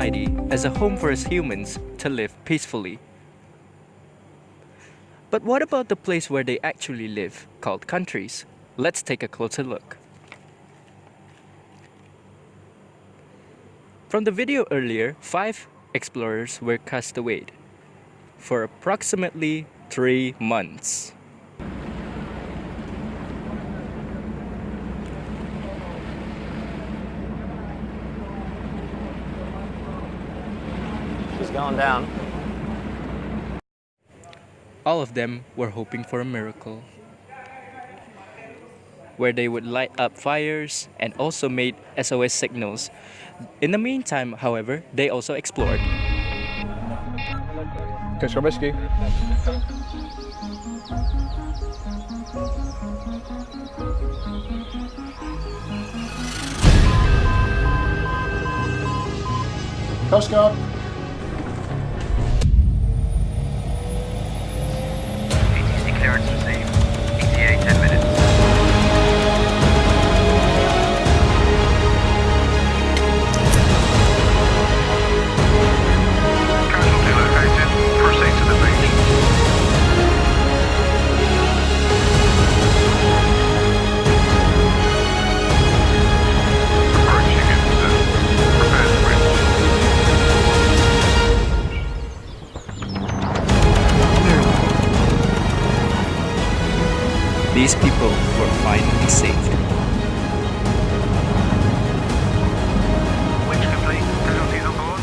society as a home for us humans to live peacefully. But what about the place where they actually live, called countries? Let's take a closer look. From the video earlier, 5 explorers were cast away for approximately 3 months. She's going down. All of them were hoping for a miracle, where they would light up fires and also made SOS signals. In the meantime, however, they also explored. Catch your rescue. Coast Guard. ATC clearance received. ETA 10 minutes. Casualty located. Proceed to the beach. Approaching incident. Prepare to bridge. These people were finally saved. Winch complete. Casualties on board.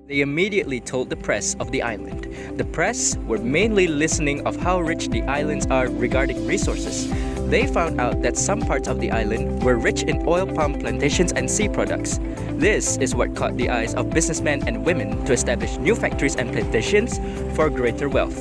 They immediately told the press of the island. The press were mainly listening of how rich the islands are regarding resources. They found out that some parts of the island were rich in oil palm plantations and sea products. This is what caught the eyes of businessmen and women to establish new factories and plantations for greater wealth.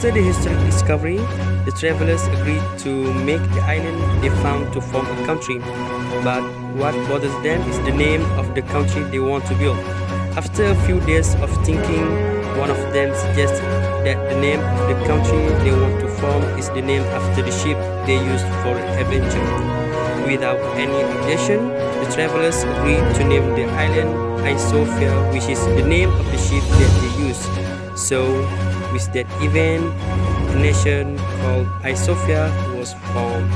After the historic discovery, the travelers agreed to make the island they found to form a country. But what bothers them is the name of the country they want to build. After a few days of thinking, one of them suggested that the name of the country they want to form is the name after the ship they used for adventure. Without any objection, the travelers agreed to name the island Isofia, which is the name of the ship that they used. So, with that event, a nation called Isofia was formed.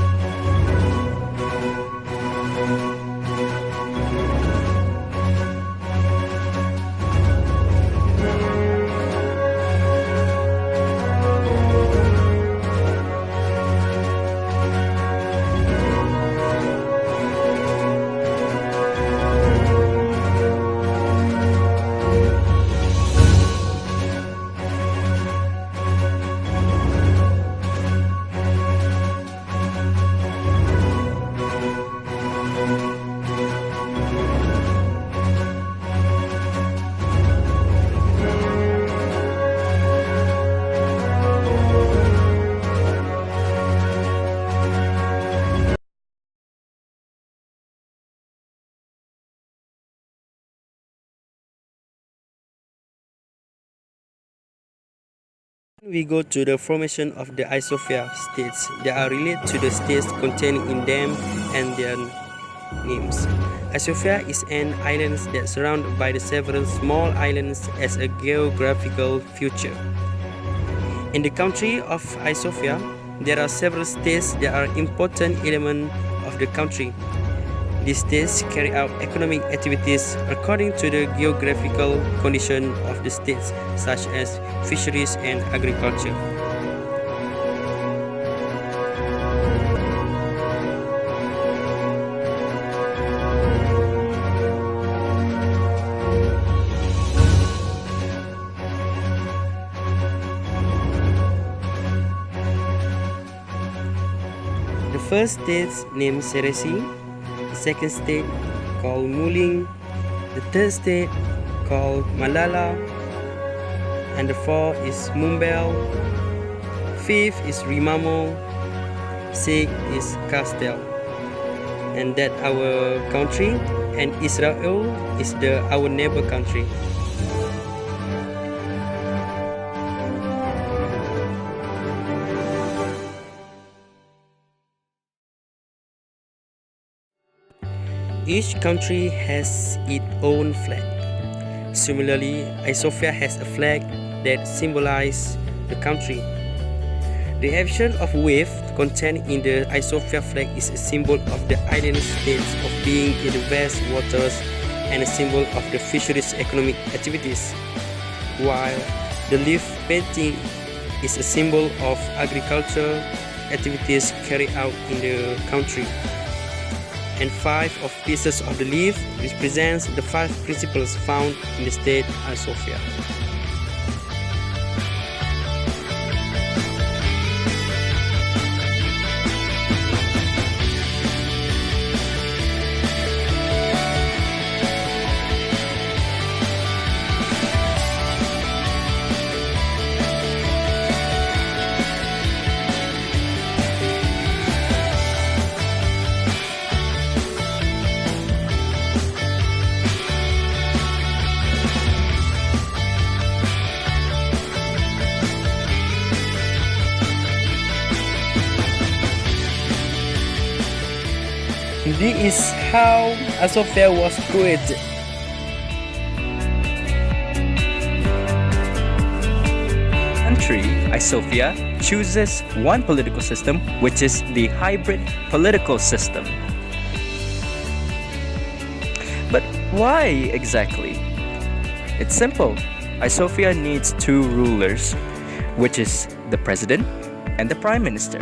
We go to the formation of the Isofia states. They are related to the states contained in them and their names. Isofia is an island that's surrounded by the several small islands as a geographical feature. In the country of Isofia, there are several states that are important elements of the country. These states carry out economic activities according to the geographical condition of the states, such as fisheries and agriculture. The first state named Seresi, the second state called Muling, the third state called Malala, and the fourth is Mumbel, fifth is Rimamo, say is castle, and that our country and Israel is our neighbor country. Each country has its own flag. Similarly, Ethiopia has a flag that symbolizes the country. The action of wave contained in the Ethiopia flag is a symbol of the island states of being in the vast waters and a symbol of the fisheries economic activities, while the leaf painting is a symbol of agricultural activities carried out in the country. And 5 of pieces of the leaf represents the 5 principles found in the state Ethiopia. This is how Ethiopia was created. Country, Ethiopia, chooses one political system, which is the hybrid political system. But why exactly? It's simple. Ethiopia needs 2 rulers, which is the president and the prime minister.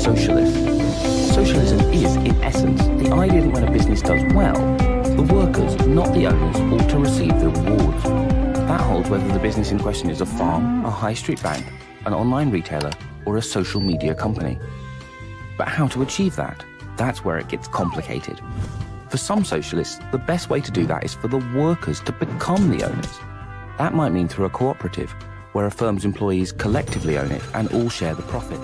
Socialist. Socialism is, in essence, the idea that when a business does well, the workers, not the owners, ought to receive the rewards. That holds whether the business in question is a farm, a high street bank, an online retailer, or a social media company. But how to achieve that? That's where it gets complicated. For some socialists, the best way to do that is for the workers to become the owners. That might mean through a cooperative, where a firm's employees collectively own it and all share the profits.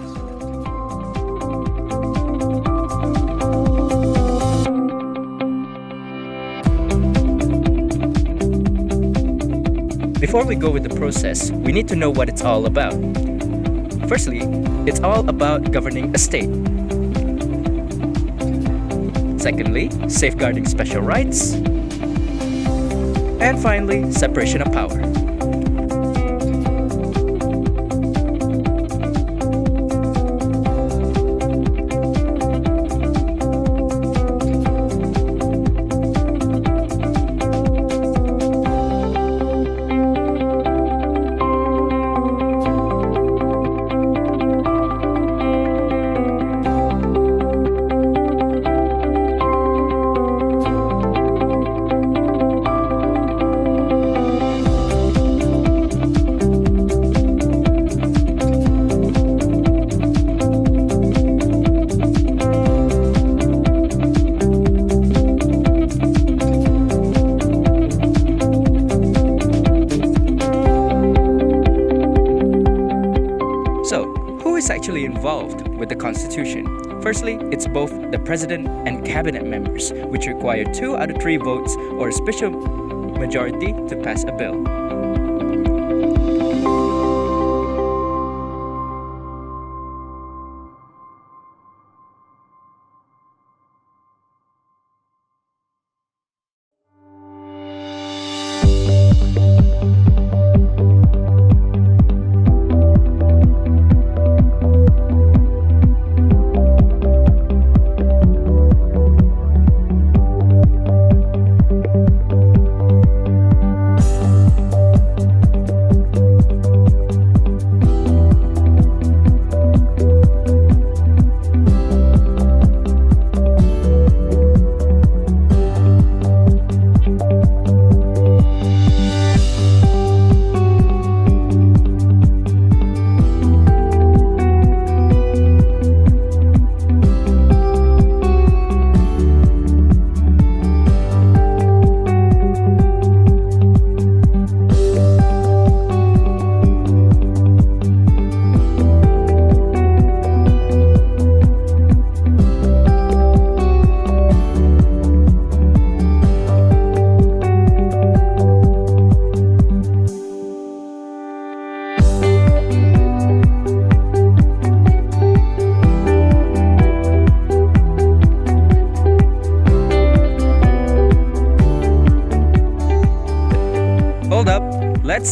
Before we go with the process, we need to know what it's all about. Firstly, it's all about governing a state. Secondly, safeguarding special rights. And finally, separation of power. Actually involved with the Constitution. Firstly, it's both the President and Cabinet members, which require 2 out of 3 votes or a special majority to pass a bill.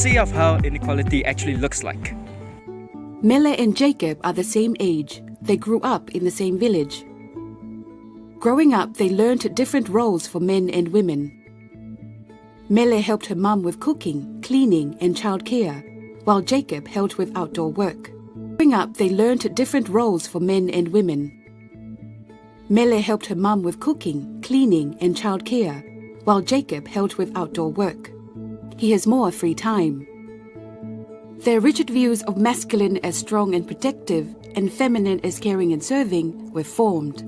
see of how inequality actually looks like. Mele and Jacob are the same age. They grew up in the same village. Growing up, they learned different roles for men and women. Mele helped her mum with cooking, cleaning, and childcare, while Jacob helped with outdoor work. Growing up, they learned different roles for men and women. Mele helped her mum with cooking, cleaning, and childcare, while Jacob helped with outdoor work. He has more free time. Their rigid views of masculine as strong and protective and feminine as caring and serving were formed.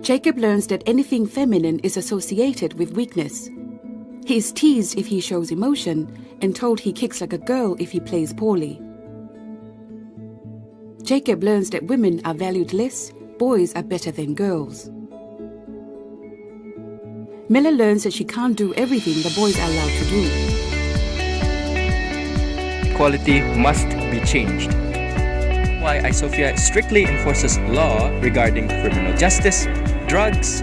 Jacob learns that anything feminine is associated with weakness. He is teased if he shows emotion and told he kicks like a girl if he plays poorly. Jacob learns that women are valued less, boys are better than girls. Mele learns that she can't do everything the boys are allowed to do. Equality must be changed. Why Isofia strictly enforces law regarding criminal justice, drugs,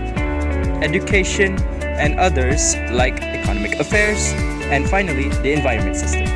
education, and others like economic affairs, and finally, the environment system.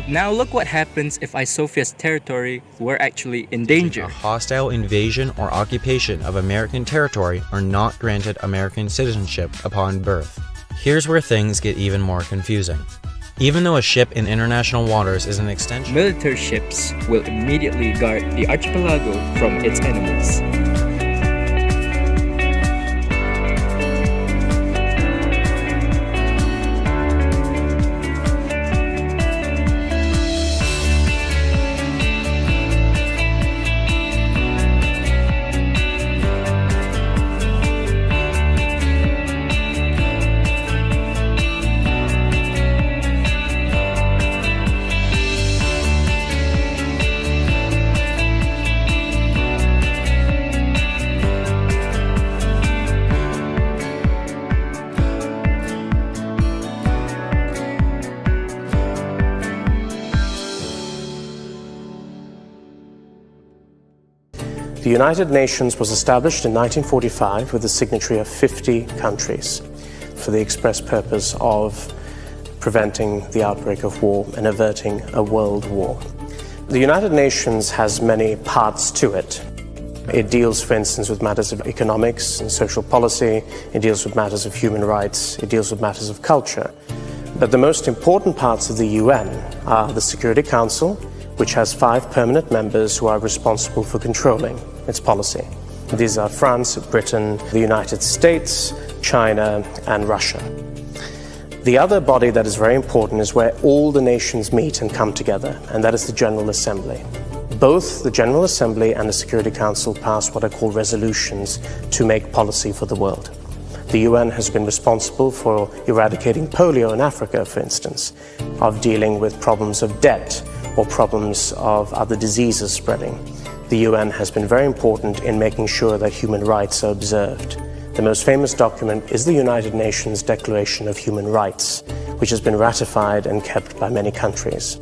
Now look what happens if Isofia's territory were actually in danger. A hostile invasion or occupation of American territory are not granted American citizenship upon birth. Here's where things get even more confusing. Even though a ship in international waters is an extension, Military ships will immediately guard the archipelago from its enemies. The United Nations was established in 1945 with the signatory of 50 countries for the express purpose of preventing the outbreak of war and averting a world war. The United Nations has many parts to it. It deals, for instance, with matters of economics and social policy. It deals with matters of human rights. It deals with matters of culture. But the most important parts of the UN are the Security Council, which has 5 permanent members who are responsible for controlling its policy. These are France, Britain, the United States, China, and Russia. The other body that is very important is where all the nations meet and come together, and that is the General Assembly. Both the General Assembly and the Security Council pass what are called resolutions to make policy for the world. The UN has been responsible for eradicating polio in Africa, for instance, of dealing with problems of debt or problems of other diseases spreading. The UN has been very important in making sure that human rights are observed. The most famous document is the United Nations Declaration of Human Rights, which has been ratified and kept by many countries.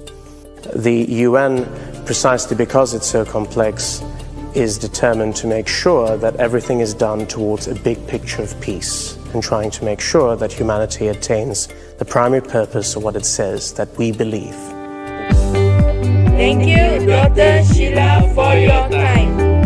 The UN, precisely because it's so complex, is determined to make sure that everything is done towards a big picture of peace and trying to make sure that humanity attains the primary purpose of what it says that we believe. Thank you, Dr. Sheila, for your time.